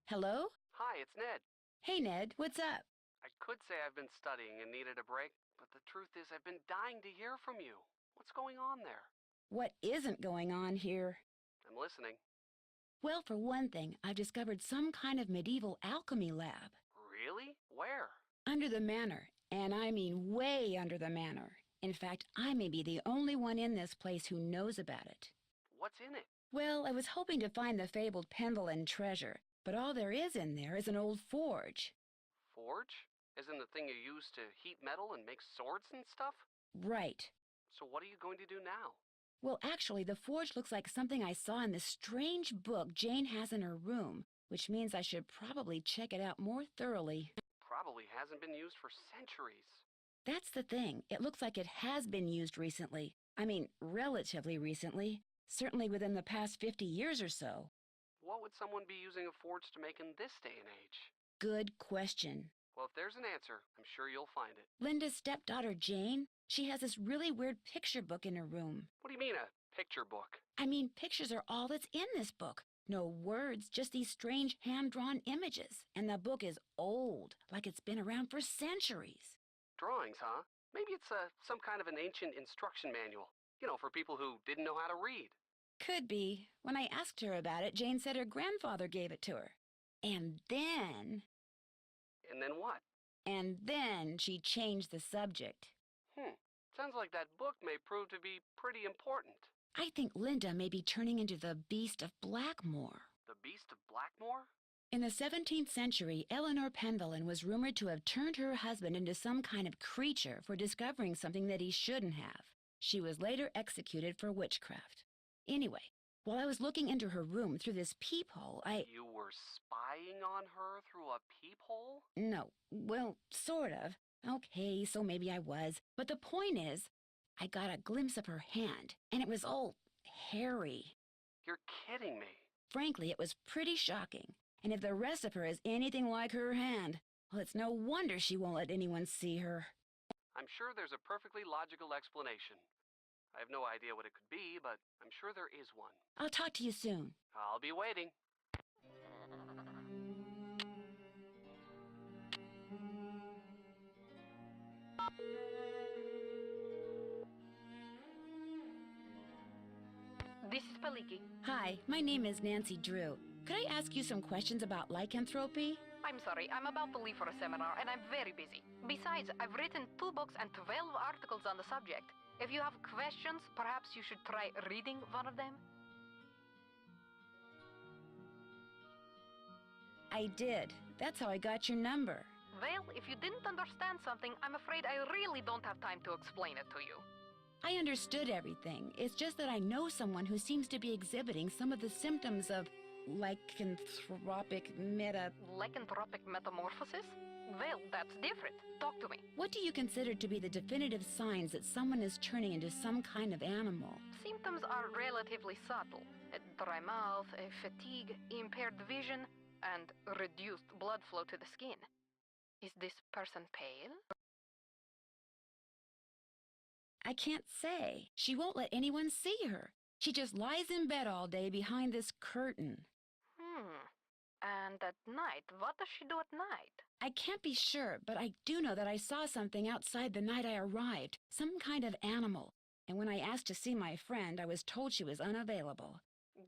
Hello? Hi, it's Ned. Hey, Ned, what's up? I could say I've been studying and needed a break, but the truth is I've been dying to hear from you. What's going on there? What isn't going on here? I'm listening. Well, for one thing, I've discovered some kind of medieval alchemy lab. Really? Where? Under the manor, and I mean way under the manor. In fact, I may be the only one in this place who knows about it. What's in it? Well, I was hoping to find the fabled Penvillin treasure, but all there is in there is an old forge. Forge? Isn't the thing you use to heat metal and make swords and stuff? Right. So what are you going to do now? Well, actually, the forge looks like something I saw in this strange book Jane has in her room, which means I should probably check it out more thoroughly. Probably hasn't been used for centuries. That's the thing. It looks like it has been used recently. I mean, relatively recently. Certainly within the past 50 years or so. What would someone be using a forge to make in this day and age? Good question. Well, if there's an answer, I'm sure you'll find it. Linda's stepdaughter, Jane, she has this really weird picture book in her room. What do you mean, a picture book? I mean, pictures are all that's in this book. No words, just these strange hand-drawn images. And the book is old, like it's been around for centuries. Drawings, huh? Maybe it's some kind of an ancient instruction manual. You know, for people who didn't know how to read. Could be. When I asked her about it, Jane said her grandfather gave it to her. And then What? And then she changed the subject. Sounds like that book may prove to be pretty important. I think Linda may be turning into the Beast of Blackmoor. The Beast of Blackmoor? In the 17th century, Eleanor Penvillin was rumored to have turned her husband into some kind of creature for discovering something that he shouldn't have. She was later executed for witchcraft. Anyway, while I was looking into her room through this peephole, You were spying on her through a peephole? No, well, sort of. Okay, so maybe I was. But the point is, I got a glimpse of her hand, and it was all hairy. You're kidding me. Frankly, it was pretty shocking. And if the rest of her is anything like her hand, well, it's no wonder she won't let anyone see her. I'm sure there's a perfectly logical explanation. I have no idea what it could be, but I'm sure there is one. I'll talk to you soon. I'll be waiting. This is Paliki. Hi, my name is Nancy Drew. Could I ask you some questions about lycanthropy? I'm sorry, I'm about to leave for a seminar and I'm very busy. Besides, I've written 2 books and 12 articles on the subject. If you have questions, perhaps you should try reading one of them. I did. That's how I got your number. Well, if you didn't understand something, I'm afraid I really don't have time to explain it to you. I understood everything. It's just that I know someone who seems to be exhibiting some of the symptoms of lycanthropic Lycanthropic metamorphosis? Well, that's different. Talk to me. What do you consider to be the definitive signs that someone is turning into some kind of animal? Symptoms are relatively subtle. A dry mouth, a fatigue, impaired vision, and reduced blood flow to the skin. Is this person pale? I can't say. She won't let anyone see her. She just lies in bed all day behind this curtain. And at night, what does she do at night? I can't be sure, but I do know that I saw something outside the night I arrived, some kind of animal. And when I asked to see my friend, I was told she was unavailable.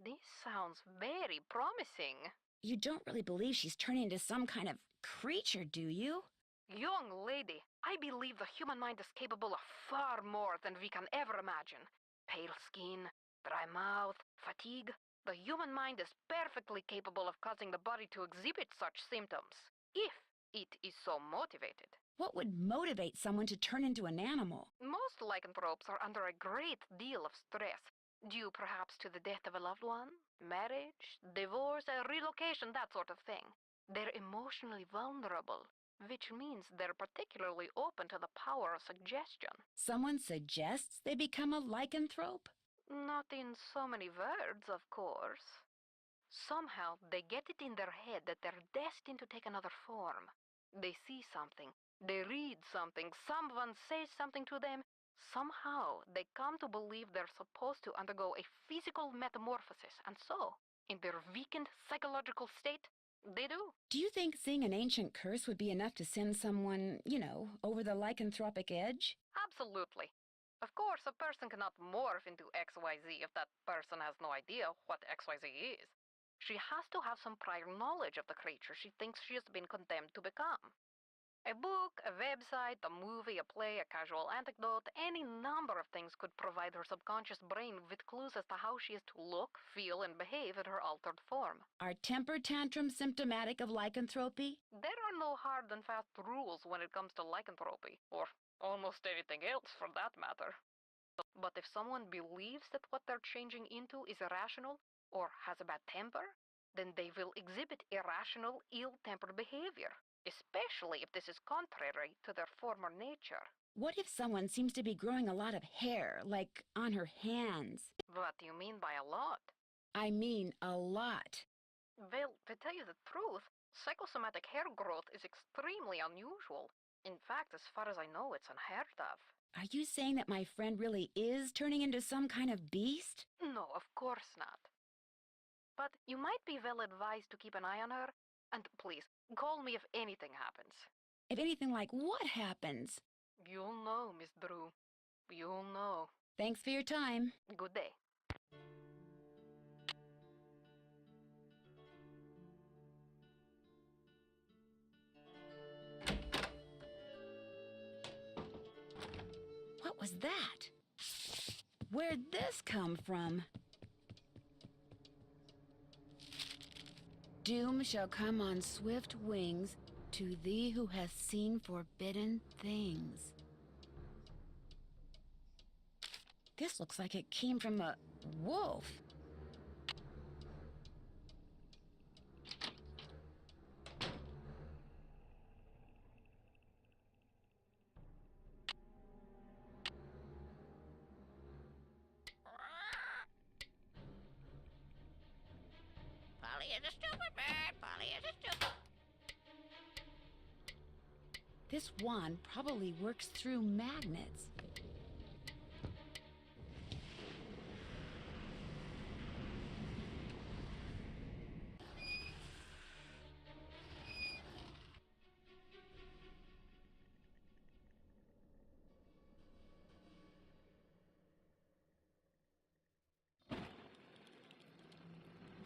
This sounds very promising. You don't really believe she's turning into some kind of creature, do you? Young lady, I believe the human mind is capable of far more than we can ever imagine. Pale skin, dry mouth, fatigue. The human mind is perfectly capable of causing the body to exhibit such symptoms, if it is so motivated. What would motivate someone to turn into an animal? Most lycanthropes are under a great deal of stress, due perhaps to the death of a loved one, marriage, divorce, a relocation, that sort of thing. They're emotionally vulnerable, which means they're particularly open to the power of suggestion. Someone suggests they become a lycanthrope? Not in so many words, of course. Somehow they get it in their head that they're destined to take another form. They see something, they read something, someone says something to them. Somehow they come to believe they're supposed to undergo a physical metamorphosis, and so, in their weakened psychological state, They do. Do you think seeing an ancient curse would be enough to send someone, over the lycanthropic edge? Absolutely. Of course, a person cannot morph into XYZ if that person has no idea what XYZ is. She has to have some prior knowledge of the creature she thinks she has been condemned to become. A book, a website, a movie, a play, a casual anecdote, any number of things could provide her subconscious brain with clues as to how she is to look, feel, and behave in her altered form. Are temper tantrums symptomatic of lycanthropy? There are no hard and fast rules when it comes to lycanthropy, or almost anything else for that matter. But if someone believes that what they're changing into is irrational, or has a bad temper, then they will exhibit irrational, ill-tempered behavior, especially if this is contrary to their former nature. What if someone seems to be growing a lot of hair, like on her hands? What do you mean by a lot? I mean a lot. Well, to tell you the truth, psychosomatic hair growth is extremely unusual. In fact, as far as I know, it's unheard of. Are you saying that my friend really is turning into some kind of beast? No, of course not. But you might be well advised to keep an eye on her, and please, call me if anything happens. If anything like what happens? You'll know, Miss Drew. You'll know. Thanks for your time. Good day. What was that? Where'd this come from? Doom shall come on swift wings to thee who hath seen forbidden things. This looks like it came from a wolf. Polly is a stupid bird. Polly is a stupid. This wand probably works through magnets.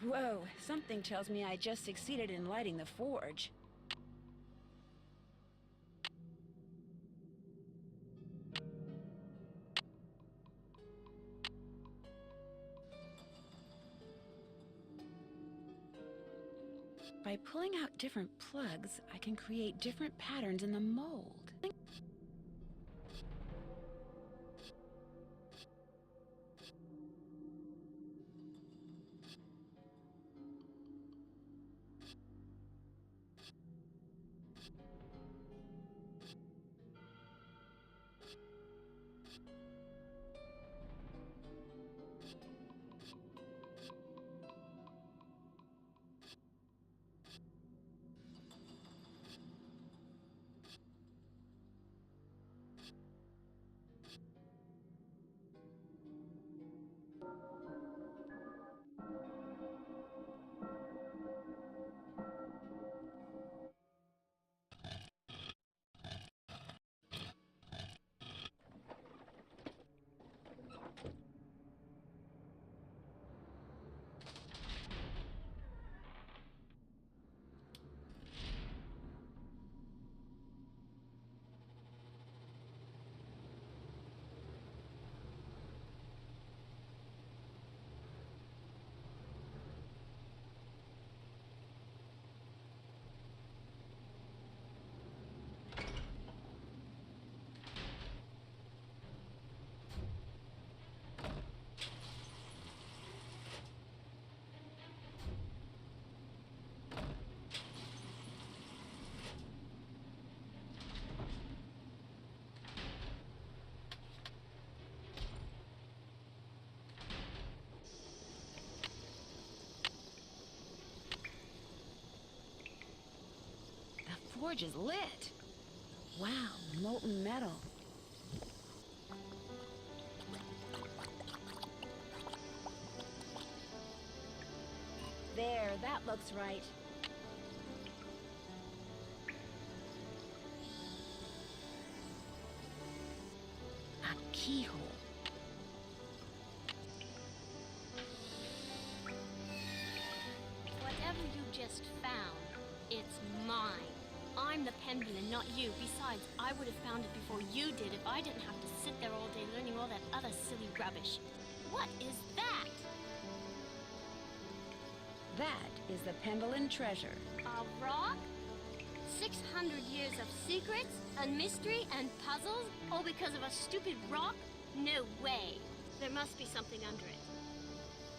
Whoa, something tells me I just succeeded in lighting the forge. By pulling out different plugs, I can create different patterns in the mold. The forge is lit. Wow, molten metal. There, that looks right. keyhole. Whatever you just found, it's mine. I'm the pendulum, not you. Besides, I would have found it before you did if I didn't have to sit there all day learning all that other silly rubbish. What is that? That is the Pendleton treasure. A rock? 600 years of secrets and mystery and puzzles, all because of a stupid rock? No way. There must be something under it.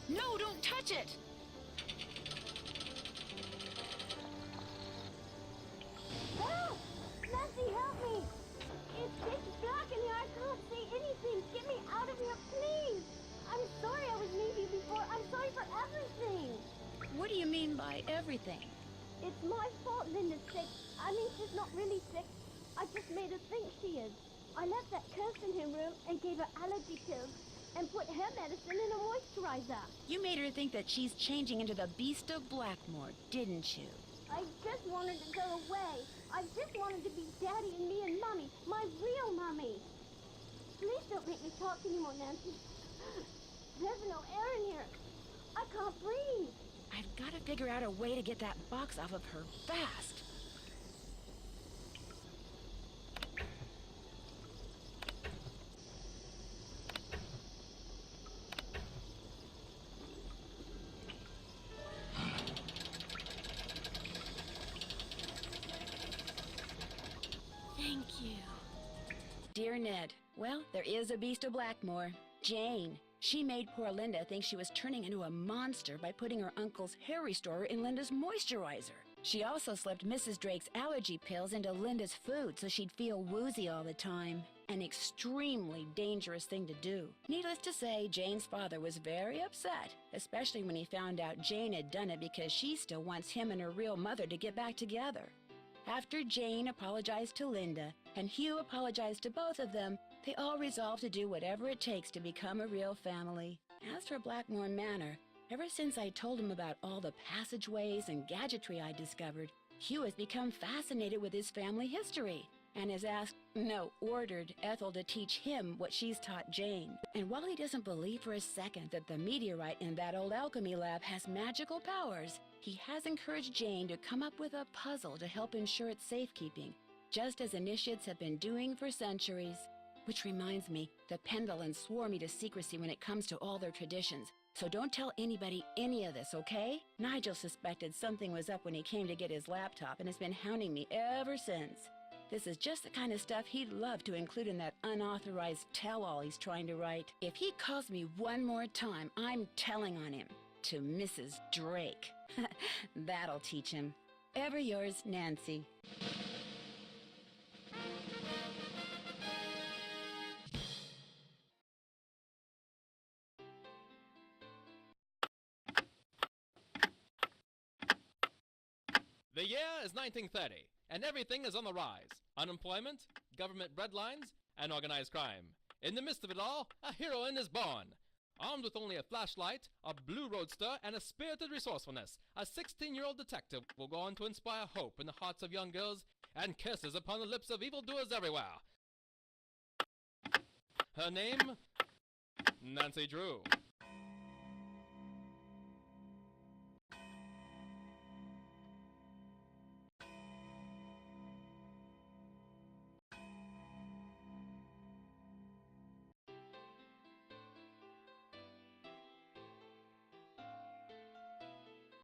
No, don't touch it! Help! Nancy, help me! It's pitch black in here. I can't see anything. Get me out of here, please! I'm sorry I was needy before. I'm sorry for everything. What do you mean by everything? It's my fault Linda's sick. I mean, she's not really sick. I just made her think she is. I left that curse in her room and gave her allergy pills and put her medicine in a moisturizer. You made her think that she's changing into the Beast of Blackmoor, didn't you? I just wanted to go away. I just wanted to be Daddy and me and Mommy, my real Mommy. Please don't make me talk anymore, Nancy. There's no air in here. I can't breathe. I've got to figure out a way to get that box off of her fast. Thank you. Dear Ned, well, there is a Beast of Blackmoor. Jane. She made poor Linda think she was turning into a monster by putting her uncle's hair restorer in Linda's moisturizer. She also slipped Mrs. Drake's allergy pills into Linda's food so she'd feel woozy all the time. An extremely dangerous thing to do. Needless to say, Jane's father was very upset, especially when he found out Jane had done it because she still wants him and her real mother to get back together. After Jane apologized to Linda and Hugh apologized to both of them, they all resolved to do whatever it takes to become a real family. As for Blackmoor Manor, ever since I told him about all the passageways and gadgetry I discovered, Hugh has become fascinated with his family history and has asked, no, ordered Ethel to teach him what she's taught Jane. And while he doesn't believe for a second that the meteorite in that old alchemy lab has magical powers, he has encouraged Jane to come up with a puzzle to help ensure its safekeeping, just as initiates have been doing for centuries. Which reminds me, the Pendletons swore me to secrecy when it comes to all their traditions, so don't tell anybody any of this, okay? Nigel suspected something was up when he came to get his laptop and has been hounding me ever since. This is just the kind of stuff he'd love to include in that unauthorized tell-all he's trying to write. If he calls me one more time, I'm telling on him. To Mrs. Drake. That'll teach him. Ever yours, Nancy. The year is 1930, and everything is on the rise. Unemployment, government breadlines, and organized crime. In the midst of it all, a heroine is born. Armed with only a flashlight, a blue roadster, and a spirited resourcefulness, a 16-year-old detective will go on to inspire hope in the hearts of young girls and kisses upon the lips of evildoers everywhere. Her name? Nancy Drew.